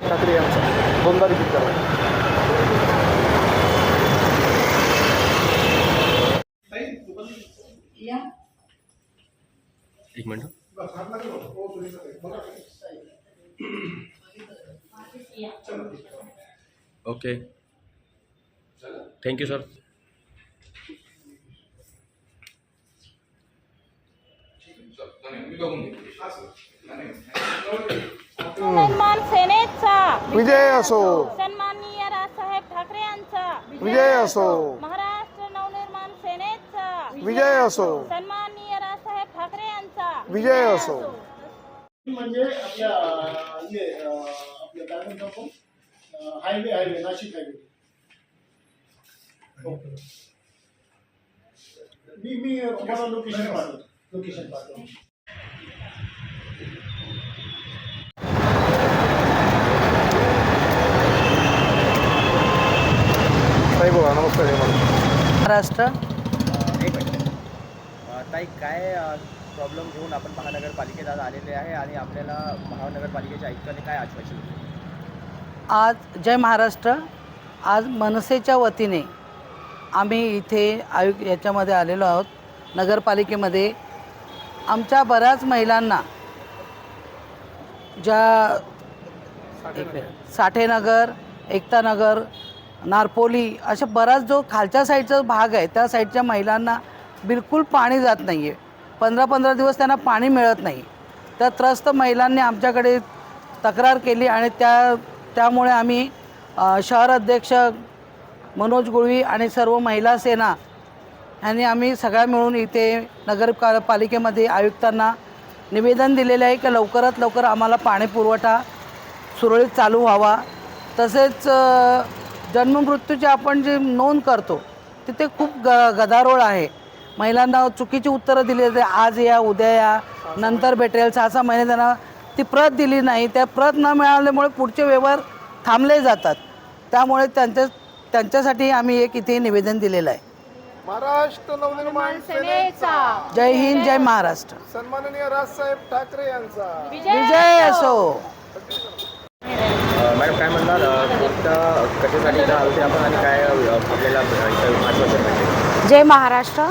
ठाकरे यांचा दोनदा रिपीट करा. एक मिनट. Okay, thank you sir. सन्मान सेनेचा विजय असो. सन्माननीय राजसाहेब ठाकरे यांचा विजय असो. महाराष्ट्र नवनिर्माण सेनेचा विजय असो. सन्माननीय राजसाहेब ठाकरे यांचा विजय असो. म्हणजे आपल्या काय म्हणतो आपण हायवे नाशिक हायवे. मी तुम्हाला लोकेशन पाठवतो. ताई बोला. नमस्कार. महाराष्ट्र. एक मिनिट. ताई, काय प्रॉब्लेम घेऊन आपण महानगरपालिकेत आज आलेले आहे आणि आपल्याला महानगरपालिकेच्या आयुक्तांनी काय आश्वासन दिले? आज जय महाराष्ट्र. आज मनसेच्या वतीने आम्ही इथे याच्यामध्ये आलेलो आहोत. नगरपालिकेमध्ये आमच्या बऱ्याच महिलांना ज्या साठेनगर, एकतानगर, नारपोली अशा बराच जो खालच्या साईडचा भाग आहे त्या साईडच्या महिलांना बिलकुल पाणी जात नाही आहे. 15-15 दिवस त्यांना पाणी मिळत नाही. त्या त्रस्त महिलांनी आमच्याकडे तक्रार केली आणि त्यामुळे आम्ही शहर अध्यक्ष मनोज गुळवी आणि सर्व महिला सेना यांनी आम्ही सगळ्या मिळून इथे नगरपालिकेमध्ये आयुक्तांना निवेदन दिलेले आहे की लवकरात लवकर आम्हाला पाणी पुरवठा सुरळीत चालू व्हावा. तसेच जन्ममृत्यूची आपण जी नोंद करतो तिथे खूप गदारोळ आहे. महिलांना चुकीची उत्तरं दिली जाते. आज या, उद्या या, नंतर भेटेल. 6-6 महिने त्यांना ती प्रत दिली नाही. त्या प्रत न मिळाल्यामुळे पुढचे व्यवहार थांबले जातात. त्यामुळे त्यांच्यासाठी आम्ही एक इथे निवेदन दिलेलं आहे. महाराष्ट्र नवनिर्माण सेनेचा जय हिंद, जय महाराष्ट्र. सन्माननीय राजसाहेब ठाकरे यांचा विजय असो. मॅडम, काय म्हणणार कोणत्या कशासाठी इथं आलते आपण आणि काय आपल्याला आश्वासन मिळते? जय महाराष्ट्र.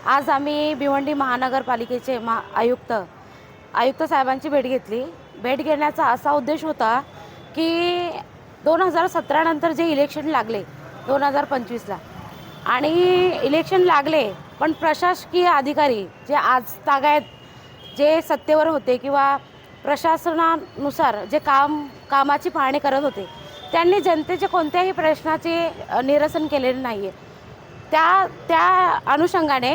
आज आम्ही भिवंडी महानगरपालिकेचे आयुक्त साहेबांची भेट घेतली. भेट घेण्याचा असा उद्देश होता की 2017 नंतर जे इलेक्शन लागले 2025ला आणि इलेक्शन लागले पण प्रशासकीय अधिकारी जे आज तागायत जे सत्तेवर होते किंवा प्रशासनानुसार जे कामाची पाहणी करत होते त्यांनी जनतेच्या कोणत्याही प्रश्नाचे निरसन केलेले नाही आहे. त्या अनुषंगाने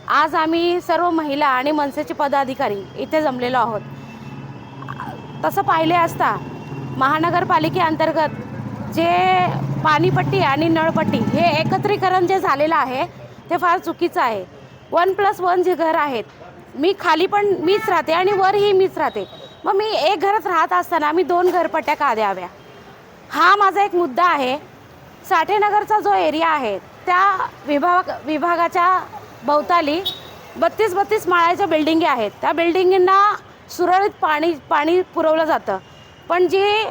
आज आम्ही सर्व महिला आणि मनसेचे पदाधिकारी इथे जमलेलो आहोत. तसं पाहिले असता महानगरपालिकेअंतर्गत जे पाणीपट्टी आणि नळपट्टी हे एकत्रीकरण जे झालेलं आहे ते फार चुकीचं आहे. 1+1 जे घर आहेत, मी खाली पण मीच राहते आणि वरही मीच राहते. मग मी एक घरात राहत असताना मी 2 घरपट्ट्या का द्याव्या? हा माझा एक मुद्दा आहे. साठेनगरचा जो एरिया आहे त्या विभागाच्या भोवताली 32 माळ्याच्या बिल्डिंगी आहेत. त्या बिल्डिंगींना सुरळीत पाणी पुरवलं जातं, पण जे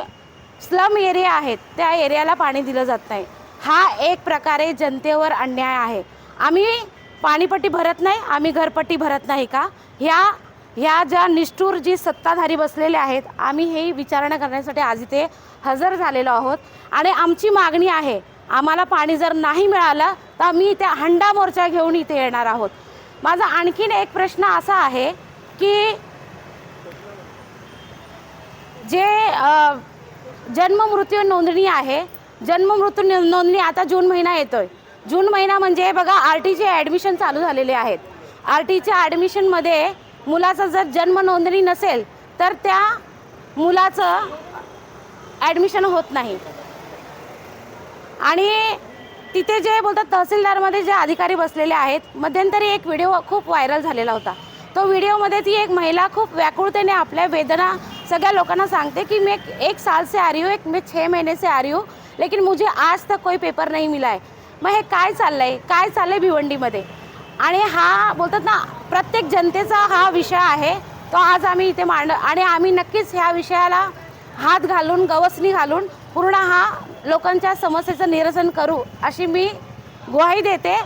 स्लम एरिया आहेत त्या एरियाला पाणी दिलं जात नाही. हा एक प्रकारे जनतेवर अन्याय आहे. आम्ही पाणीपट्टी भरत नाही, आम्ही घरपट्टी भरत नाही का? ह्या ज्या निष्ठूर जी सत्ताधारी बसलेले आहेत, आम्ही हे विचारणा करण्यासाठी आज इथे हजर झालेलो आहोत. आणि आमची मागणी आहे, आम्हाला पाणी जर नाही मिळालं तर आम्ही इथे हंडा मोर्चा घेऊन इथे येणार आहोत. माझा आणखीन एक प्रश्न असा आहे की जे जन्ममृत्यू नोंदणी आहे, जन्ममृत्यू नोंदणी आता जून महिना येतोय. जून महिना म्हणजे बघा RTचे ॲडमिशन चालू झालेले आहेत. RTच्या ॲडमिशनमध्ये मुलाचा जर जन्म नोंदणी नसेल तर त्या मुलाचं ॲडमिशन होत नाही. आणि तिथे जे बोलतात तहसीलदारमध्ये जे अधिकारी बसलेले आहेत, मध्यंतरी एक व्हिडिओ खूप व्हायरल झालेला होता. तो व्हिडिओमध्ये ती एक महिला खूप व्याकुळतेने आपल्या वेदना सगळ्या लोकांना सांगते की मैं 1 साल से आ रही हूँ, मैं 6 महीने से आ रही हूँ, लेकिन मुझे आज तक कोई पेपर नहीं मिला है. मग हे काय चाललंय भिवंडीमध्ये? आणि हा बोलतात ना, प्रत्येक जनतेचा हा विषय आहे. तो आज आम्ही इथे आणि आम्ही नक्कीच ह्या विषयाला हात घालून गवसणी घालून पूर्ण हा लोकांच्या समस्येचं निरसन करू अशी मी ग्वाही देते.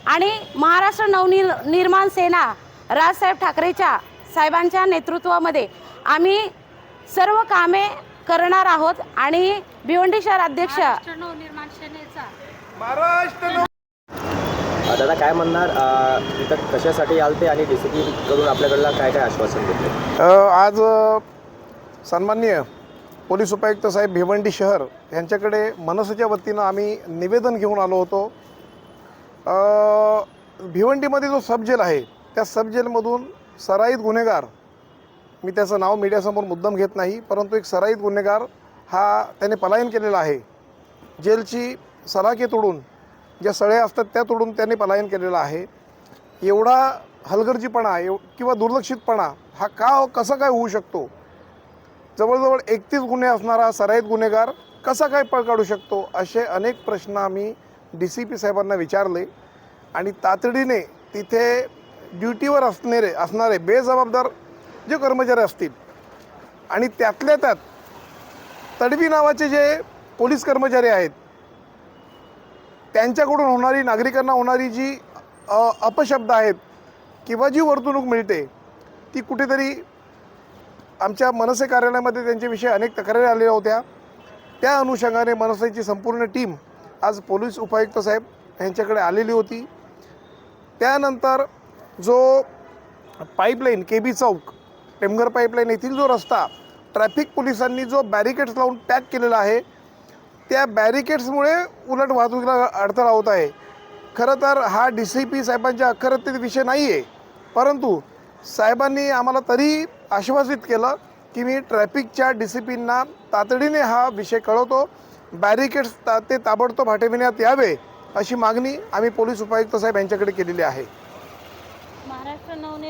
आणि महाराष्ट्र नवनिर्माण सेना राजसाहेब ठाकरेच्या साहेबांच्या नेतृत्वामध्ये आम्ही सर्व कामे करणार आहोत. आणि भिवंडी शहर अध्यक्ष महाराष्ट्र दादा काय म्हणणार, इथं कशासाठी आलते आणि DCP कडून आपल्याकडलं काय काय आश्वासन घेतले? आज सन्माननीय पोलीस उपायुक्त साहेब भिवंडी शहर यांच्याकडे मनसेच्या वतीनं आम्ही निवेदन घेऊन आलो होतो. भिवंडीमध्ये जो सबजेल आहे त्या सबजेलमधून सराईत गुन्हेगार, मी त्याचं नाव मीडियासमोर मुद्दाम घेत नाही, परंतु एक सराईत गुन्हेगार हा त्याने पलायन केलेला आहे. जेलची सलाखे तोडून, ज्या सळ्या असतात त्या तोडून त्याने पलायन केलेलं आहे. एवढा हलगर्जीपणा किंवा दुर्लक्षितपणा हा कसा काय होऊ शकतो? जवळजवळ 31 गुन्हे असणारा सराईत गुन्हेगार कसा काय पळ काढू शकतो? असे अनेक प्रश्न आम्ही DCP साहेबांना विचारले. आणि तातडीने तिथे ड्युटीवर असणारे बेजबाबदार जे कर्मचारी असतील आणि त्यातल्या त्यात तडवी नावाचे जे पोलीस कर्मचारी आहेत त्यांच्याकडून होणारी, नागरिकांना होणारी जी अपशब्द आहेत किंवा जी वर्तणूक मिळते ती कुठेतरी आमच्या मनसे कार्यालयामध्ये त्यांच्याविषयी अनेक तक्रारी आलेल्या होत्या. त्या अनुषंगाने मनसेची संपूर्ण टीम आज पोलीस उपायुक्त साहेब यांच्याकडे आलेली होती. त्यानंतर जो पाईपलाईन KB चौक टेमघर पाईपलाईन येथील जो रस्ता ट्रॅफिक पोलिसांनी जो बॅरिकेड्स लावून पॅक केलेला आहे त्या बॅरिकेड्समुळे उलट वाहतुकीला अडथळा होत आहे. खरं तर हा DCP साहेबांच्या अखत्यारीत विषय नाही आहे, परंतु साहेबांनी आम्हाला तरी आश्वासित केलं की मी ट्रॅफिकच्या DCPंना तातडीने हा विषय कळवतो, बॅरिकेड्स ते ताबडतोब हटविण्यात यावे अशी मागणी आम्ही पोलीस उपायुक्त साहेब यांच्याकडे केलेली आहे.